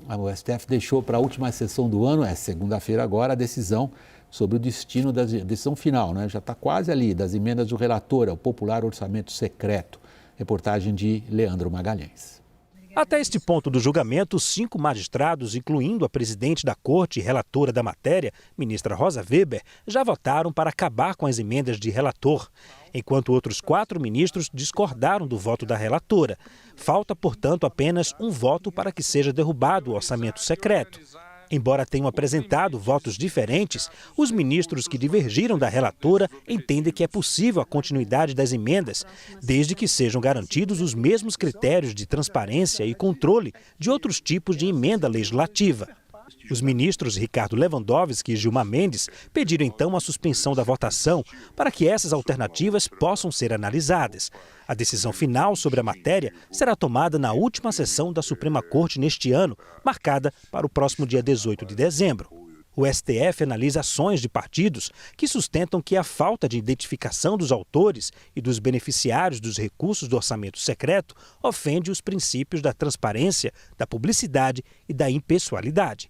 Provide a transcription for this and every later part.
o STF deixou para a última sessão do ano, segunda-feira agora, a decisão sobre o destino da decisão final, né? Já está quase ali, das emendas do relator ao popular orçamento secreto. Reportagem de Leandro Magalhães. Até este ponto do julgamento, 5 magistrados, incluindo a presidente da corte e relatora da matéria, ministra Rosa Weber, já votaram para acabar com as emendas de relator, enquanto outros 4 ministros discordaram do voto da relatora. Falta, portanto, apenas um voto para que seja derrubado o orçamento secreto. Embora tenham apresentado votos diferentes, os ministros que divergiram da relatora entendem que é possível a continuidade das emendas, desde que sejam garantidos os mesmos critérios de transparência e controle de outros tipos de emenda legislativa. Os ministros Ricardo Lewandowski e Gilmar Mendes pediram então a suspensão da votação para que essas alternativas possam ser analisadas. A decisão final sobre a matéria será tomada na última sessão da Suprema Corte neste ano, marcada para o próximo dia 18 de dezembro. O STF analisa ações de partidos que sustentam que a falta de identificação dos autores e dos beneficiários dos recursos do orçamento secreto ofende os princípios da transparência, da publicidade e da impessoalidade.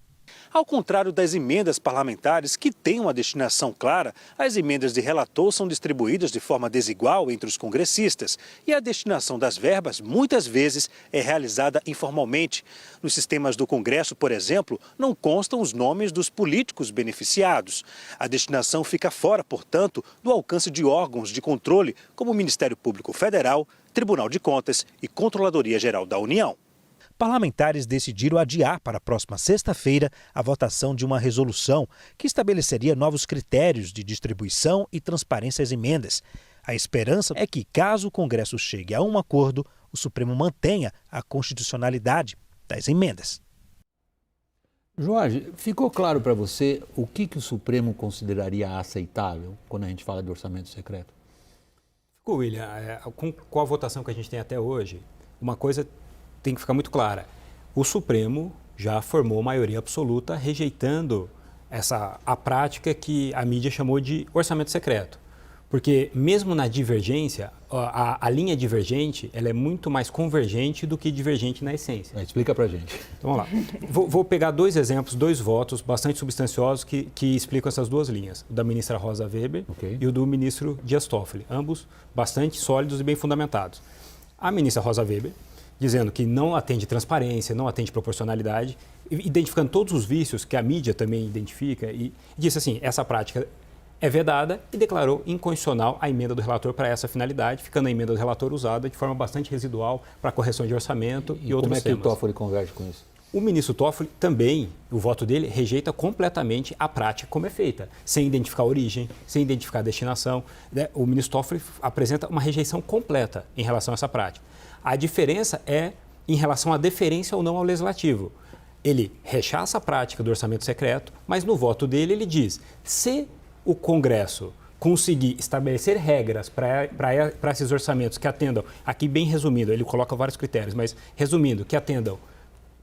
Ao contrário das emendas parlamentares que têm uma destinação clara, as emendas de relator são distribuídas de forma desigual entre os congressistas e a destinação das verbas, muitas vezes, é realizada informalmente. Nos sistemas do Congresso, por exemplo, não constam os nomes dos políticos beneficiados. A destinação fica fora, portanto, do alcance de órgãos de controle como o Ministério Público Federal, Tribunal de Contas e Controladoria Geral da União. Parlamentares decidiram adiar para a próxima sexta-feira a votação de uma resolução que estabeleceria novos critérios de distribuição e transparência às emendas. A esperança é que, caso o Congresso chegue a um acordo, o Supremo mantenha a constitucionalidade das emendas. Jorge, ficou claro para você o que o Supremo consideraria aceitável quando a gente fala de orçamento secreto? Ficou, William. Com a votação que a gente tem até hoje, uma coisa tem que ficar muito clara. O Supremo já formou maioria absoluta rejeitando a prática que a mídia chamou de orçamento secreto. Porque mesmo na divergência, a linha divergente ela é muito mais convergente do que divergente na essência. Explica pra gente. Então vamos lá. Vou pegar 2 exemplos, 2 votos bastante substanciosos que explicam essas 2 linhas. O da ministra Rosa Weber e o do ministro Dias Toffoli. Ambos bastante sólidos e bem fundamentados. A ministra Rosa Weber dizendo que não atende transparência, não atende proporcionalidade, identificando todos os vícios que a mídia também identifica e disse assim, essa prática é vedada e declarou inconstitucional a emenda do relator para essa finalidade, ficando a emenda do relator usada de forma bastante residual para correção de orçamento e outros temas. Como é que o Toffoli converge com isso? O ministro Toffoli também, o voto dele, rejeita completamente a prática como é feita, sem identificar a origem, sem identificar a destinação. O ministro Toffoli apresenta uma rejeição completa em relação a essa prática. A diferença é em relação à deferência ou não ao legislativo. Ele rechaça a prática do orçamento secreto, mas no voto dele ele diz, se o Congresso conseguir estabelecer regras para esses orçamentos que atendam, aqui bem resumido, ele coloca vários critérios, mas resumindo, que atendam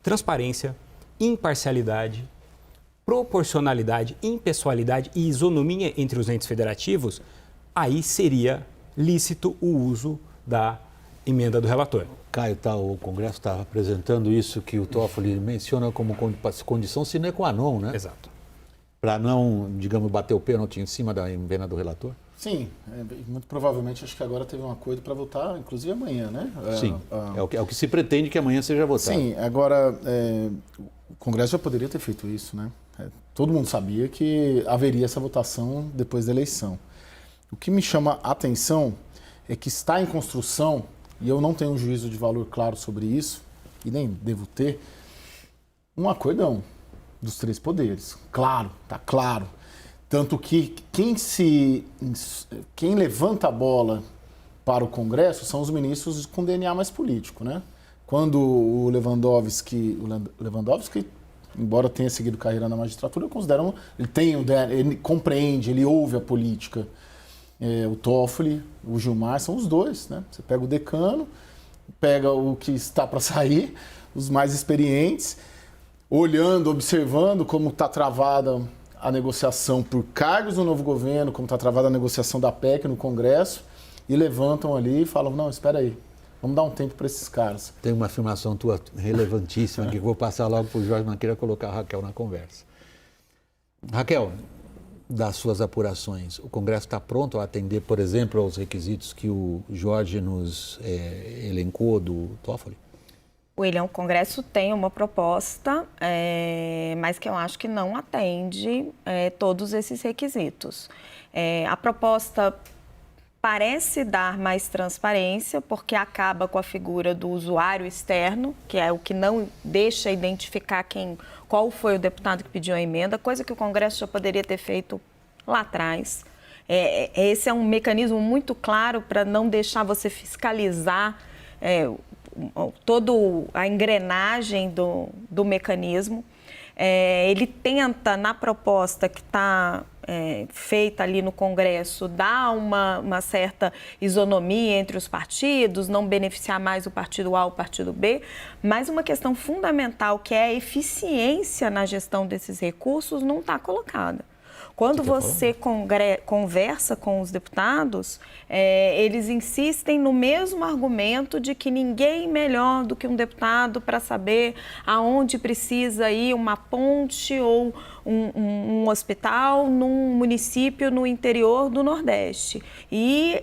transparência, imparcialidade, proporcionalidade, impessoalidade e isonomia entre os entes federativos, aí seria lícito o uso da emenda do relator. Caio, o Congresso está apresentando isso que o Toffoli menciona como condição sine qua non, né? Exato. Para não, digamos, bater o pênalti em cima da emenda do relator? Sim, muito provavelmente acho que agora teve um acordo para votar, inclusive amanhã, né? Sim, é o que se pretende que amanhã seja votado. Sim, agora o Congresso já poderia ter feito isso, né? Todo mundo sabia que haveria essa votação depois da eleição. O que me chama a atenção é que está em construção, e eu não tenho um juízo de valor claro sobre isso, e nem devo ter, um acordão dos 3 poderes. Claro, está claro. Tanto que quem levanta a bola para o Congresso são os ministros com DNA mais político, né? Quando o Lewandowski, embora tenha seguido carreira na magistratura, eu considero ele compreende, ele ouve a política. O Toffoli, o Gilmar, são os 2, né? Você pega o decano, pega o que está para sair, os mais experientes, olhando, observando como está travada a negociação por cargos no novo governo, como está travada a negociação da PEC no Congresso, e levantam ali e falam, não, espera aí, Vamos dar um tempo para esses caras. Tem uma afirmação tua relevantíssima que eu vou passar logo para o Jorge, não queria colocar a Raquel na conversa. Raquel, das suas apurações, o Congresso está pronto a atender, por exemplo, aos requisitos que o Jorge nos elencou do Toffoli? William, o Congresso tem uma proposta, mas que eu acho que não atende todos esses requisitos. A proposta parece dar mais transparência, porque acaba com a figura do usuário externo, que é o que não deixa identificar qual foi o deputado que pediu a emenda, coisa que o Congresso já poderia ter feito lá atrás. Esse é um mecanismo muito claro para não deixar você fiscalizar toda a engrenagem do mecanismo. Ele tenta, na proposta que está feita ali no Congresso, dar uma certa isonomia entre os partidos, não beneficiar mais o partido A ou o partido B, mas uma questão fundamental, que é a eficiência na gestão desses recursos, não está colocada. Quando você conversa com os deputados, eles insistem no mesmo argumento de que ninguém melhor do que um deputado para saber aonde precisa ir uma ponte ou um hospital num município no interior do Nordeste. E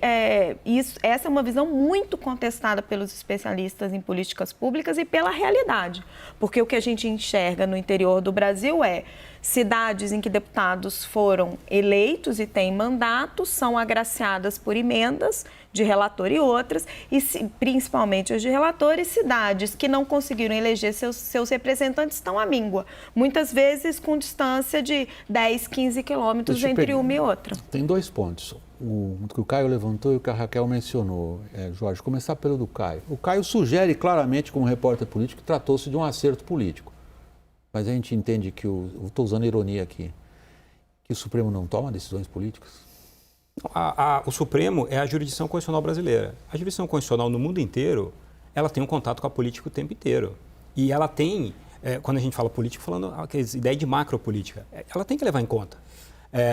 essa é uma visão muito contestada pelos especialistas em políticas públicas e pela realidade. Porque o que a gente enxerga no interior do Brasil é cidades em que deputados foram eleitos e têm mandato, são agraciadas por emendas de relator e outras, e principalmente as de relator, e cidades que não conseguiram eleger seus representantes estão à míngua, muitas vezes com distância de 10, 15 quilômetros entre uma e outra. Tem dois pontos, o que o Caio levantou e o que a Raquel mencionou. Jorge, começar pelo do Caio. O Caio sugere claramente, como repórter político, que tratou-se de um acerto político. Mas a gente entende que, estou usando ironia aqui, que o Supremo não toma decisões políticas? O Supremo é a jurisdição constitucional brasileira. A jurisdição constitucional no mundo inteiro, ela tem um contato com a política o tempo inteiro. E ela tem, quando a gente fala política, falando aquelas ideias de macropolítica, ela tem que levar em conta.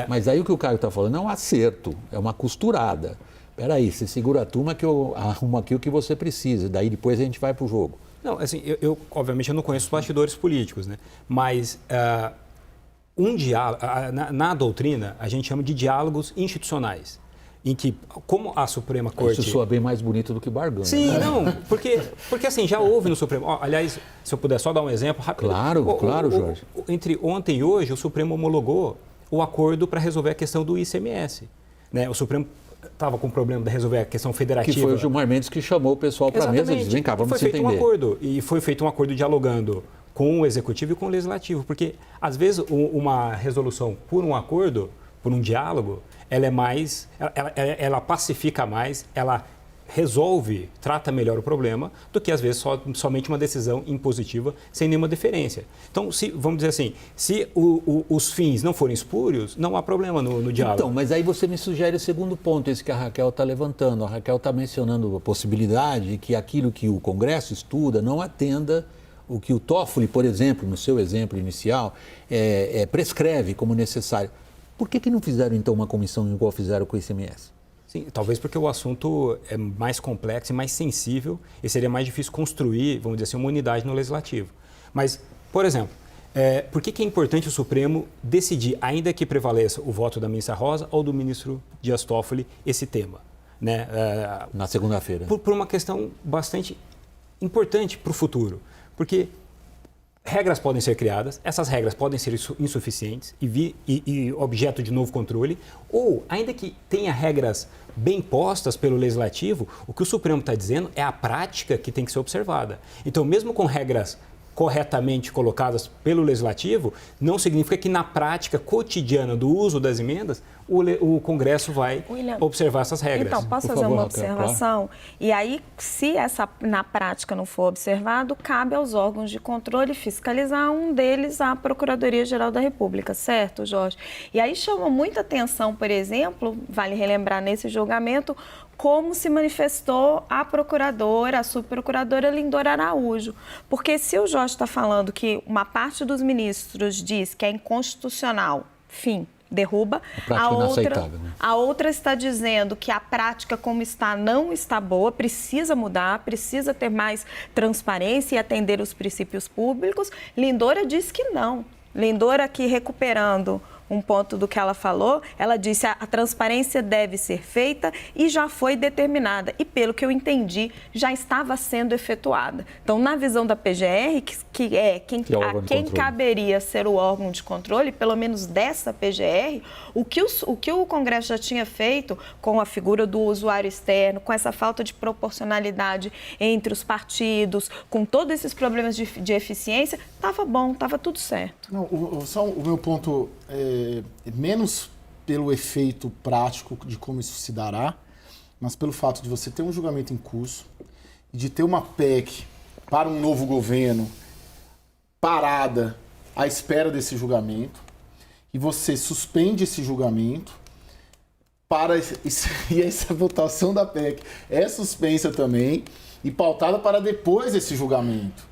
Mas aí o que o Caio está falando é um acerto, é uma costurada. Espera aí, você segura a turma que eu arrumo aqui o que você precisa, daí depois a gente vai para o jogo. Não, assim, obviamente eu não conheço os bastidores políticos, né? Mas na doutrina a gente chama de diálogos institucionais, em que, como a Suprema Corte... Isso soa bem mais bonito do que barganha. Sim, né? Não, porque assim, já houve no Supremo... aliás, se eu puder só dar um exemplo rápido... Claro, Jorge. Entre ontem e hoje, o Supremo homologou o acordo para resolver a questão do ICMS, né? O Supremo estava com o problema de resolver a questão federativa. Que foi o Gilmar Mendes que chamou o pessoal para a mesa e disse, vem cá, vamos se entender. Foi feito um acordo dialogando com o Executivo e com o Legislativo, porque, às vezes, uma resolução por um acordo, por um diálogo, ela pacifica mais, ela resolve, trata melhor o problema, do que, às vezes, somente uma decisão impositiva sem nenhuma deferência. Então, vamos dizer assim, se os fins não forem espúrios, não há problema no diálogo. Então, mas aí você me sugere o segundo ponto, esse que a Raquel está levantando. A Raquel está mencionando a possibilidade de que aquilo que o Congresso estuda não atenda o que o Toffoli, por exemplo, no seu exemplo inicial, prescreve como necessário. Por que não fizeram, então, uma comissão igual fizeram com o ICMS? Sim, talvez porque o assunto é mais complexo e mais sensível e seria mais difícil construir, vamos dizer assim, uma unidade no Legislativo. Mas, por exemplo, por que é importante o Supremo decidir, ainda que prevaleça o voto da ministra Rosa ou do ministro Dias Toffoli, esse tema? Né? Na segunda-feira. Por uma questão bastante importante para o futuro. Porque regras podem ser criadas, essas regras podem ser insuficientes e objeto de novo controle, ou, ainda que tenha regras bem postas pelo Legislativo, o que o Supremo está dizendo é a prática que tem que ser observada. Então, mesmo com regras corretamente colocadas pelo Legislativo, não significa que na prática cotidiana do uso das emendas, o Congresso vai observar essas regras. Então, posso fazer uma observação? Claro. E aí, se na prática não for observado, cabe aos órgãos de controle fiscalizar, um deles a Procuradoria-Geral da República, certo, Jorge? E aí chama muita atenção, por exemplo, vale relembrar nesse julgamento, como se manifestou a procuradora, a subprocuradora Lindora Araújo. Porque se o Jorge está falando que uma parte dos ministros diz que é inconstitucional, fim, derruba. Prática inaceitável, né? A outra está dizendo que a prática como está não está boa, precisa mudar, precisa ter mais transparência e atender os princípios públicos. Lindora diz que não. Lindora, aqui recuperando um ponto do que ela falou, ela disse a transparência deve ser feita e já foi determinada. E pelo que eu entendi, já estava sendo efetuada. Então, na visão da PGR, que é quem caberia ser o órgão de controle, pelo menos dessa PGR, o que o Congresso já tinha feito com a figura do usuário externo, com essa falta de proporcionalidade entre os partidos, com todos esses problemas de eficiência, estava bom, estava tudo certo. Não, só o meu ponto menos pelo efeito prático de como isso se dará, mas pelo fato de você ter um julgamento em curso e de ter uma PEC para um novo governo parada à espera desse julgamento, e você suspende esse julgamento e essa votação da PEC é suspensa também e pautada para depois desse julgamento.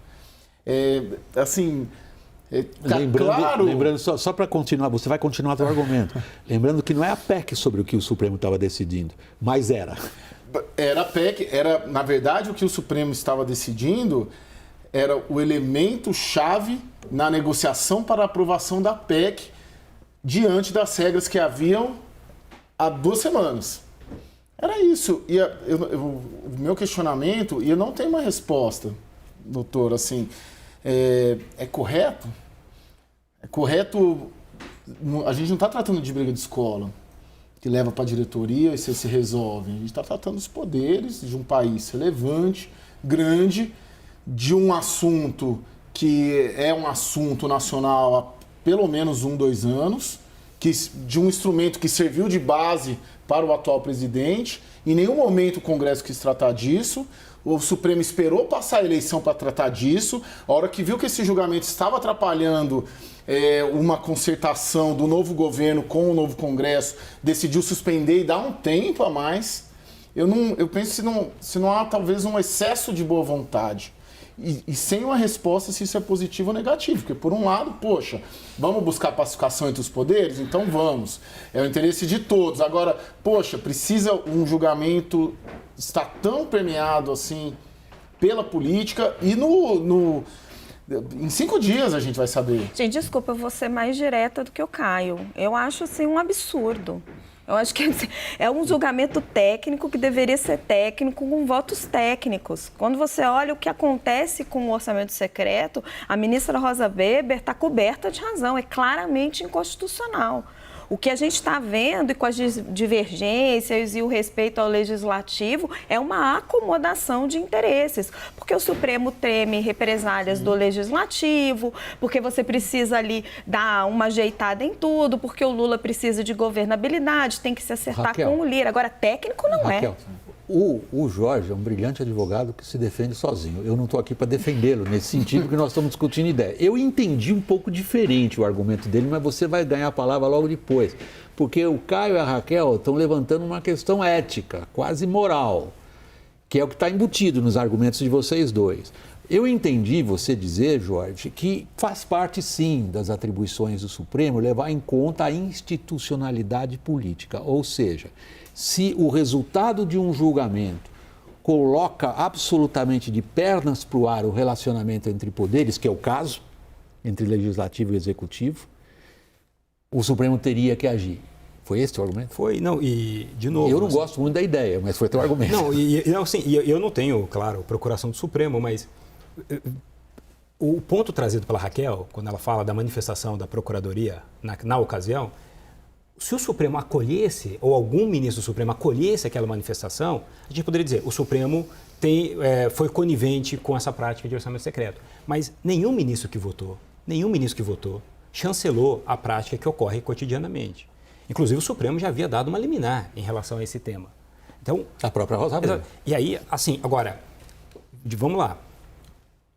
Lembrando só para continuar, você vai continuar seu argumento. Lembrando que não é a PEC sobre o que o Supremo estava decidindo, mas era. Era a PEC, na verdade, o que o Supremo estava decidindo era o elemento-chave na negociação para a aprovação da PEC diante das regras que haviam há 2 semanas. Era isso. E o meu questionamento, e eu não tenho uma resposta, doutor, assim, é correto? É correto, a gente não está tratando de briga de escola, que leva para a diretoria e se resolve. A gente está tratando dos poderes de um país relevante, grande, de um assunto que é um assunto nacional há pelo menos 2 anos, de um instrumento que serviu de base para o atual presidente. Em nenhum momento o Congresso quis tratar disso. O Supremo esperou passar a eleição para tratar disso. A hora que viu que esse julgamento estava atrapalhando uma concertação do novo governo com o novo Congresso, decidiu suspender e dar um tempo a mais. Eu penso se não há talvez um excesso de boa vontade. E sem uma resposta se isso é positivo ou negativo. Porque, por um lado, poxa, vamos buscar pacificação entre os poderes? Então vamos. É o interesse de todos. Agora, poxa, precisa um julgamento estar tão permeado assim pela política e em 5 dias a gente vai saber. Gente, desculpa, eu vou ser mais direta do que o Caio. Eu acho assim um absurdo. Eu acho que é um julgamento técnico que deveria ser técnico com votos técnicos. Quando você olha o que acontece com o orçamento secreto, a ministra Rosa Weber está coberta de razão, é claramente inconstitucional. O que a gente está vendo e com as divergências e o respeito ao legislativo é uma acomodação de interesses, porque o Supremo teme represálias do legislativo, porque você precisa ali dar uma ajeitada em tudo, porque o Lula precisa de governabilidade, tem que se acertar Raquel, com o Lira. Agora, técnico não Raquel, o Jorge é um brilhante advogado que se defende sozinho. Eu não estou aqui para defendê-lo nesse sentido, porque nós estamos discutindo ideia. Eu entendi um pouco diferente o argumento dele, mas você vai ganhar a palavra logo depois. Porque o Caio e a Raquel estão levantando uma questão ética, quase moral, que é o que está embutido nos argumentos de vocês dois. Eu entendi você dizer, Jorge, que faz parte, sim, das atribuições do Supremo levar em conta a institucionalidade política, ou seja, se o resultado de um julgamento coloca absolutamente de pernas para o ar o relacionamento entre poderes, que é o caso, entre legislativo e executivo, o Supremo teria que agir. Foi esse o argumento? Foi, não, e de novo... Eu não gosto muito da ideia, mas foi teu argumento. Não, eu não tenho, claro, procuração do Supremo, mas o ponto trazido pela Raquel, quando ela fala da manifestação da Procuradoria na ocasião, se o Supremo acolhesse, ou algum ministro do Supremo acolhesse aquela manifestação, a gente poderia dizer, o Supremo foi conivente com essa prática de orçamento secreto. Mas nenhum ministro que votou chancelou a prática que ocorre cotidianamente. Inclusive, o Supremo já havia dado uma liminar em relação a esse tema. Então, a própria Rosa Weber. E aí, assim, agora, vamos lá.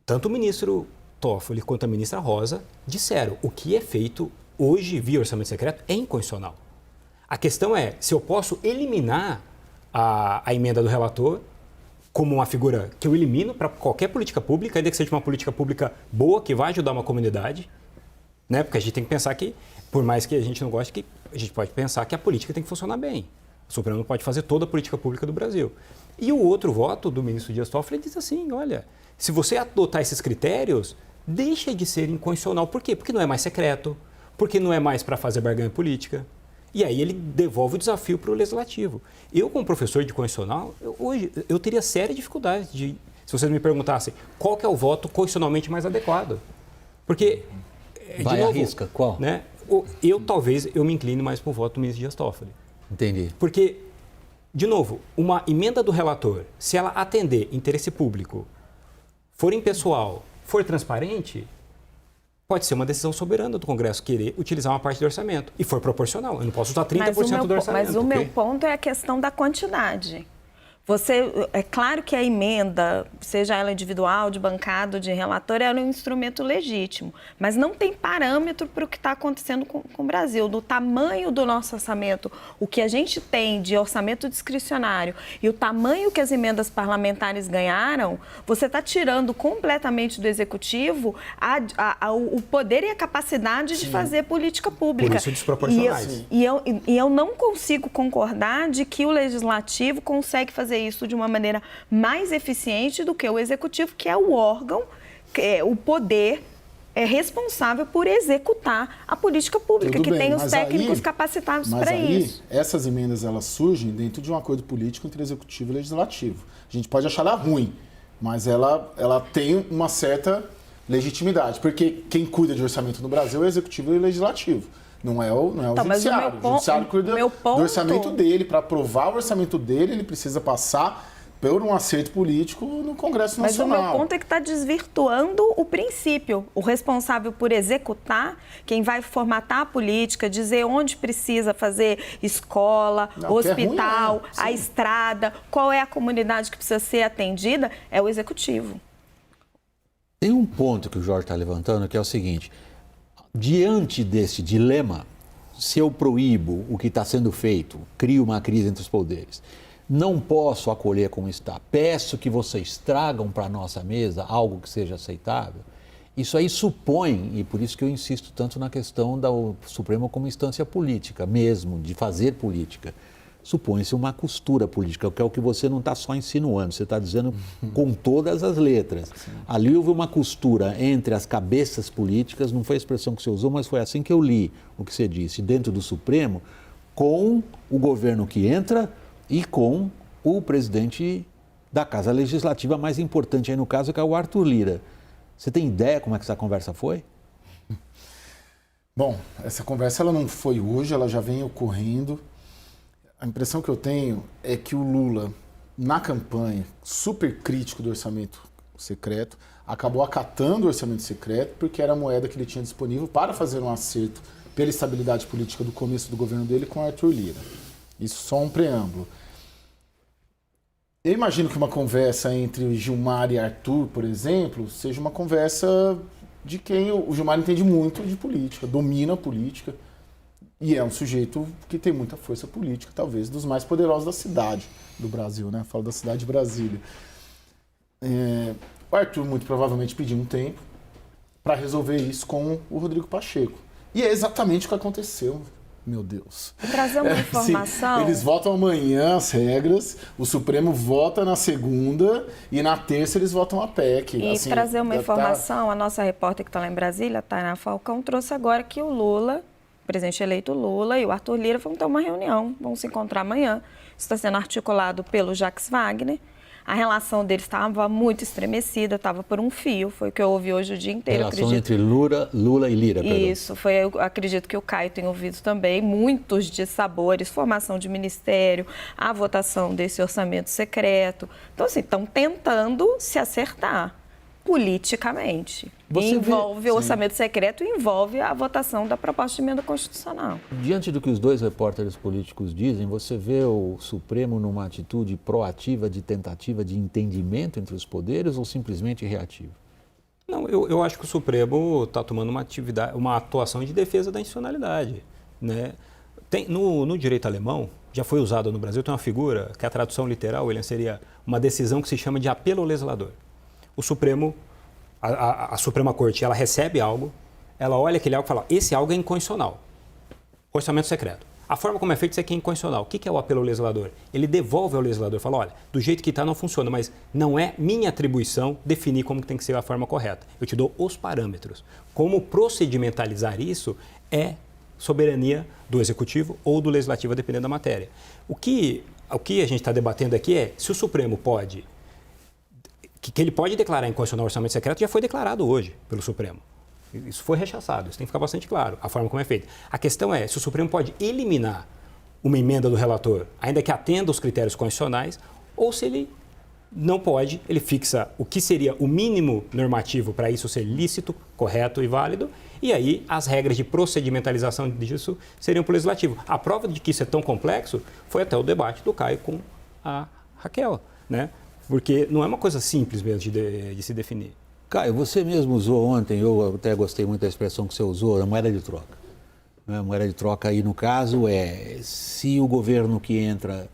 Tanto o ministro Toffoli quanto a ministra Rosa disseram o que é feito hoje via orçamento secreto é inconstitucional. A questão é se eu posso eliminar a emenda do relator como uma figura que eu elimino para qualquer política pública, ainda que seja uma política pública boa, que vai ajudar uma comunidade, Né? Porque a gente tem que pensar que, por mais que a gente não goste, que a gente pode pensar que a política tem que funcionar bem. O Supremo não pode fazer toda a política pública do Brasil. E o outro voto do ministro Dias Toffoli diz assim, olha, se você adotar esses critérios, deixa de ser inconstitucional. Por quê? Porque não é mais secreto, porque não é mais para fazer barganha política. E aí ele devolve o desafio para o Legislativo. Eu, como professor de constitucional, hoje eu teria séria dificuldade se vocês me perguntassem qual que é o voto constitucionalmente mais adequado. Porque, Vai à risca, qual? Né, talvez eu me incline mais para o voto do ministro Dias Toffoli. Entendi. Porque, de novo, uma emenda do relator, se ela atender interesse público, for impessoal, for transparente, pode ser uma decisão soberana do Congresso querer utilizar uma parte do orçamento. E for proporcional. Eu não posso usar 30% do orçamento. Mas o meu ponto é a questão da quantidade. É claro que a emenda, seja ela individual, de bancada, de relator, é um instrumento legítimo, mas não tem parâmetro para o que está acontecendo com o Brasil. Do tamanho do nosso orçamento, o que a gente tem de orçamento discricionário e o tamanho que as emendas parlamentares ganharam, você está tirando completamente do Executivo o poder e a capacidade de fazer política pública. Por isso desproporcionais. E eu não consigo concordar de que o Legislativo consegue fazer isso de uma maneira mais eficiente do que o Executivo, que é o órgão, o poder responsável por executar a política pública, que tem os técnicos capacitados para isso. Essas emendas, elas surgem dentro de um acordo político entre Executivo e Legislativo. A gente pode achar ela ruim, mas ela tem uma certa legitimidade, porque quem cuida de orçamento no Brasil é o Executivo e o Legislativo. Não é o Judiciário. O Judiciário cuida do orçamento dele. Para aprovar o orçamento dele, ele precisa passar por um acerto político no Congresso Nacional. Mas o meu ponto é que está desvirtuando o princípio. O responsável por executar, quem vai formatar a política, dizer onde precisa fazer escola, hospital, a estrada, qual é a comunidade que precisa ser atendida, é o Executivo. Tem um ponto que o Jorge está levantando, que é o seguinte: diante desse dilema, se eu proíbo o que está sendo feito, crio uma crise entre os poderes, não posso acolher como está, peço que vocês tragam para a nossa mesa algo que seja aceitável, isso aí supõe, e por isso que eu insisto tanto na questão do Supremo como instância política mesmo, de fazer política, supõe-se uma costura política, que é o que você não está só insinuando, você está dizendo com todas as letras. Sim. Ali houve uma costura entre as cabeças políticas, não foi a expressão que você usou, mas foi assim que eu li o que você disse, dentro do Supremo, com o governo que entra e com o presidente da Casa Legislativa mais importante aí no caso, que é o Arthur Lira. Você tem ideia como é que essa conversa foi? Bom, essa conversa ela não foi hoje, ela já vem ocorrendo. A impressão que eu tenho é que o Lula, na campanha, super crítico do orçamento secreto, acabou acatando o orçamento secreto porque era a moeda que ele tinha disponível para fazer um acerto pela estabilidade política do começo do governo dele com Arthur Lira. Isso só um preâmbulo. Eu imagino que uma conversa entre Gilmar e Arthur, por exemplo, seja uma conversa de quem o Gilmar entende muito de política, domina a política. E é um sujeito que tem muita força política, talvez dos mais poderosos da cidade do Brasil, né? Falo da cidade de Brasília. O Arthur muito provavelmente pediu um tempo para resolver isso com o Rodrigo Pacheco. E é exatamente o que aconteceu. Meu Deus. Vou trazer uma informação. Eles votam amanhã as regras, o Supremo vota na segunda e na terça eles votam a PEC. E trazer uma informação, a nossa repórter que está lá em Brasília, Tainá Falcão, trouxe agora que o Lula, o presidente eleito Lula e o Arthur Lira vão ter uma reunião, vão se encontrar amanhã. Isso está sendo articulado pelo Jacques Wagner. A relação deles estava muito estremecida, estava por um fio, foi o que eu ouvi hoje o dia inteiro. Relação entre Lula e Lira, perdão. Isso, eu acredito que o Caio tem ouvido também, muitos dissabores, formação de ministério, a votação desse orçamento secreto. Então, assim, estão tentando se acertar politicamente. Envolve o orçamento secreto e envolve a votação da proposta de emenda constitucional. Diante do que os dois repórteres políticos dizem, você vê o Supremo numa atitude proativa de tentativa de entendimento entre os poderes ou simplesmente reativa? Não, eu acho que o Supremo está tomando uma atuação de defesa da institucionalidade, né? No direito alemão, já foi usado no Brasil, tem uma figura que a tradução literal, William, seria uma decisão que se chama de apelo ao legislador. O Supremo, a Suprema Corte, ela recebe algo, ela olha aquele algo e fala, esse algo é inconstitucional. Orçamento secreto. A forma como é feito, isso aqui é inconstitucional. O que é o apelo ao legislador? Ele devolve ao legislador, fala, olha, do jeito que está não funciona, mas não é minha atribuição definir como tem que ser a forma correta. Eu te dou os parâmetros. Como procedimentalizar isso é soberania do Executivo ou do Legislativo, dependendo da matéria. O que a gente está debatendo aqui é se o Supremo pode, que ele pode declarar inconstitucional o orçamento secreto, já foi declarado hoje pelo Supremo. Isso foi rechaçado, isso tem que ficar bastante claro, a forma como é feita. A questão é se o Supremo pode eliminar uma emenda do relator, ainda que atenda aos critérios constitucionais, ou se ele não pode, ele fixa o que seria o mínimo normativo para isso ser lícito, correto e válido, e aí as regras de procedimentalização disso seriam para o Legislativo. A prova de que isso é tão complexo foi até o debate do Caio com a Raquel, né? Porque não é uma coisa simples mesmo de se definir. Caio, você mesmo usou ontem, eu até gostei muito da expressão que você usou, a moeda de troca. A moeda de troca aí, no caso, é se o governo que entra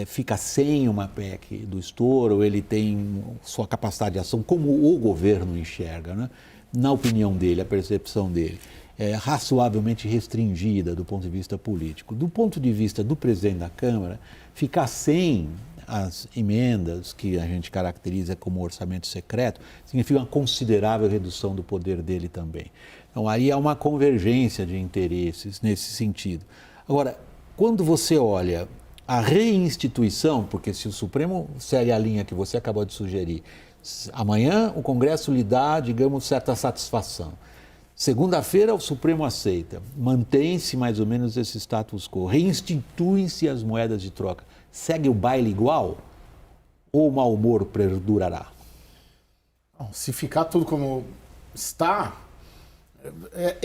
fica sem uma PEC do estouro, ele tem sua capacidade de ação, como o governo enxerga, né? Na opinião dele, a percepção dele, é razoavelmente restringida do ponto de vista político. Do ponto de vista do presidente da Câmara, ficar sem as emendas que a gente caracteriza como orçamento secreto significa uma considerável redução do poder dele também. Então, aí há uma convergência de interesses nesse sentido. Agora, quando você olha a reinstituição, porque se o Supremo segue a linha que você acabou de sugerir, amanhã o Congresso lhe dá, digamos, certa satisfação. Segunda-feira o Supremo aceita, mantém-se mais ou menos esse status quo, reinstituem-se as moedas de troca. Segue o baile igual ou o mau humor perdurará? Se ficar tudo como está,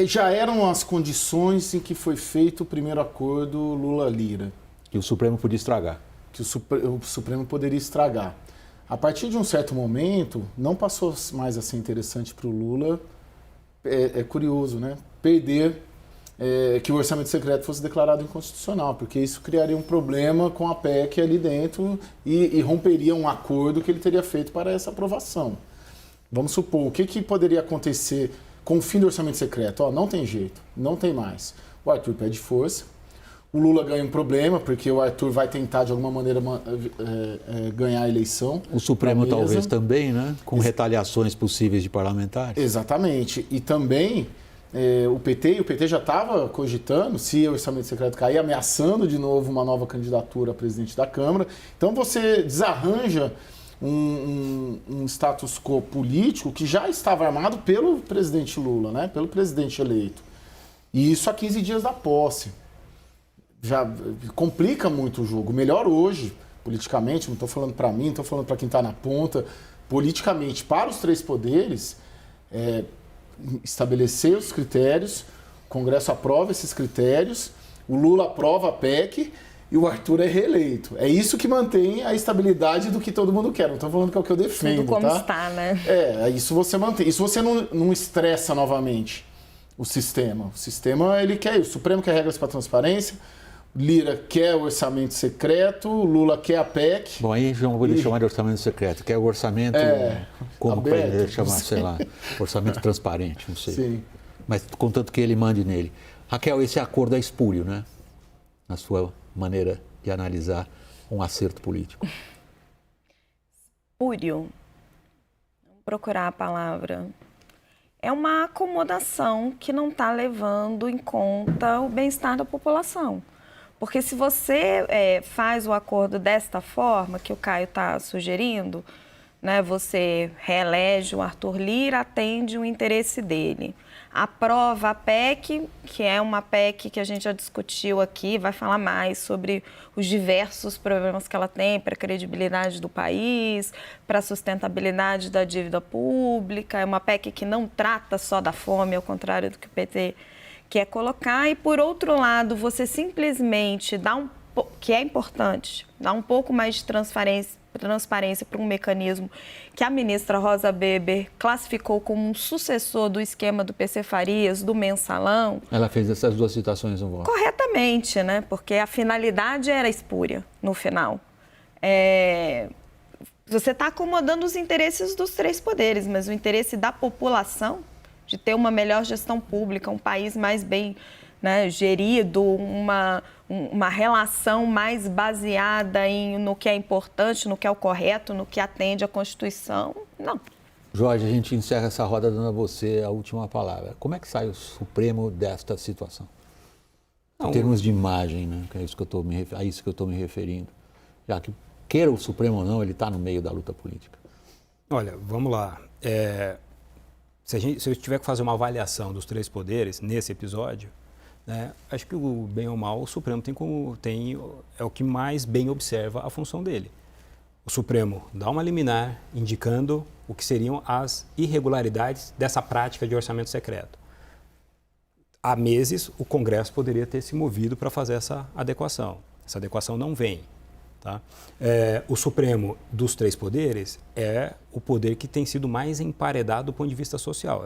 já eram as condições em que foi feito o primeiro acordo Lula-Lira. Que o Supremo podia estragar. Que o Supremo poderia estragar. A partir de um certo momento, não passou mais a ser interessante para o Lula, é curioso, né? Perder que o orçamento secreto fosse declarado inconstitucional, porque isso criaria um problema com a PEC ali dentro e romperia um acordo que ele teria feito para essa aprovação. Vamos supor, o que poderia acontecer com o fim do orçamento secreto? Não tem jeito, não tem mais. O Arthur pede força, o Lula ganha um problema, porque o Arthur vai tentar, de alguma maneira, ganhar a eleição. O Supremo talvez também, né? Com retaliações possíveis de parlamentares. Exatamente. E também o PT já estava cogitando, se o orçamento secreto cair, ameaçando de novo uma nova candidatura a presidente da Câmara. Então você desarranja um status quo político que já estava armado pelo presidente Lula, né? Pelo presidente eleito. E isso há 15 dias da posse. Já complica muito o jogo. Melhor hoje, politicamente, não estou falando para mim, não estou falando para quem está na ponta, politicamente, para os três poderes, estabelecer os critérios, o Congresso aprova esses critérios, o Lula aprova a PEC e o Arthur é reeleito. É isso que mantém a estabilidade do que todo mundo quer. Não estou falando que é o que eu defendo, tudo como tá? está, né? Isso você mantém. Isso você não estressa novamente o sistema. O sistema, ele quer isso. O Supremo quer regras para transparência, Lira quer o orçamento secreto, Lula quer a PEC. Bom, aí não vou chamar de orçamento secreto, quer o orçamento, como para chamar, sei lá, orçamento transparente, não sei. Sim. Mas contanto que ele mande nele. Raquel, esse acordo é espúrio, né? Na sua maneira de analisar um acerto político. Espúrio. Vamos procurar a palavra. É uma acomodação que não está levando em conta o bem-estar da população. Porque se você faz o acordo desta forma, que o Caio está sugerindo, né, você reelege o Arthur Lira, atende o interesse dele. Aprova a PEC, que é uma PEC que a gente já discutiu aqui, vai falar mais sobre os diversos problemas que ela tem para a credibilidade do país, para a sustentabilidade da dívida pública. É uma PEC que não trata só da fome, ao contrário do que o PT quer colocar. E, por outro lado, você simplesmente dá que é importante, dá um pouco mais de transparência para um mecanismo que a ministra Rosa Weber classificou como um sucessor do esquema do PC Farias, do mensalão. Ela fez essas duas citações no voto. Corretamente, né? Porque a finalidade era espúria no final. Você está acomodando os interesses dos três poderes, mas o interesse da população de ter uma melhor gestão pública, um país mais bem, né, gerido, uma relação mais baseada no que é importante, no que é o correto, no que atende à Constituição, não. Jorge, a gente encerra essa roda dando a você a última palavra. Como é que sai o Supremo desta situação? Em termos de imagem, né? Que é isso que eu estou me referindo. Já que, queira o Supremo ou não, ele está no meio da luta política. Olha, vamos lá. Se eu tiver que fazer uma avaliação dos três poderes nesse episódio, né, acho que, bem ou mal, o Supremo é o que mais bem observa a função dele. O Supremo dá uma liminar indicando o que seriam as irregularidades dessa prática de orçamento secreto. Há meses, o Congresso poderia ter se movido para fazer essa adequação. Essa adequação não vem. Tá? O Supremo dos três poderes é o poder que tem sido mais emparedado do ponto de vista social.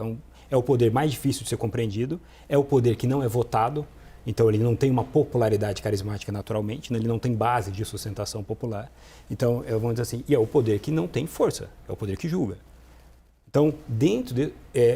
É o poder mais difícil de ser compreendido, é o poder que não é votado, então ele não tem uma popularidade carismática naturalmente, né? Ele não tem base de sustentação popular. Então, vamos dizer assim, e é o poder que não tem força, é o poder que julga. Então,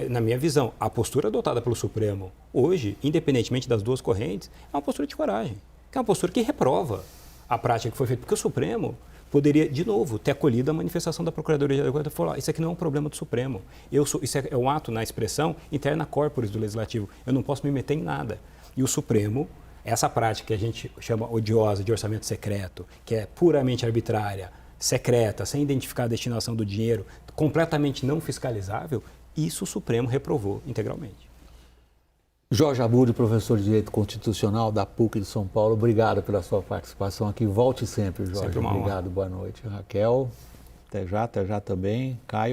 na minha visão, a postura adotada pelo Supremo hoje, independentemente das duas correntes, é uma postura de coragem, que é uma postura que reprova a prática que foi feita, porque o Supremo poderia, de novo, ter acolhido a manifestação da Procuradoria-Geral e falar: isso aqui não é um problema do Supremo, isso é um ato na expressão interna corporis do Legislativo, eu não posso me meter em nada. E o Supremo, essa prática que a gente chama odiosa de orçamento secreto, que é puramente arbitrária, secreta, sem identificar a destinação do dinheiro, completamente não fiscalizável, isso o Supremo reprovou integralmente. Jorge Abud, professor de Direito Constitucional da PUC de São Paulo, obrigado pela sua participação aqui. Volte sempre, Jorge. Sempre uma honra. Obrigado, boa noite. Raquel, até já também. Caio.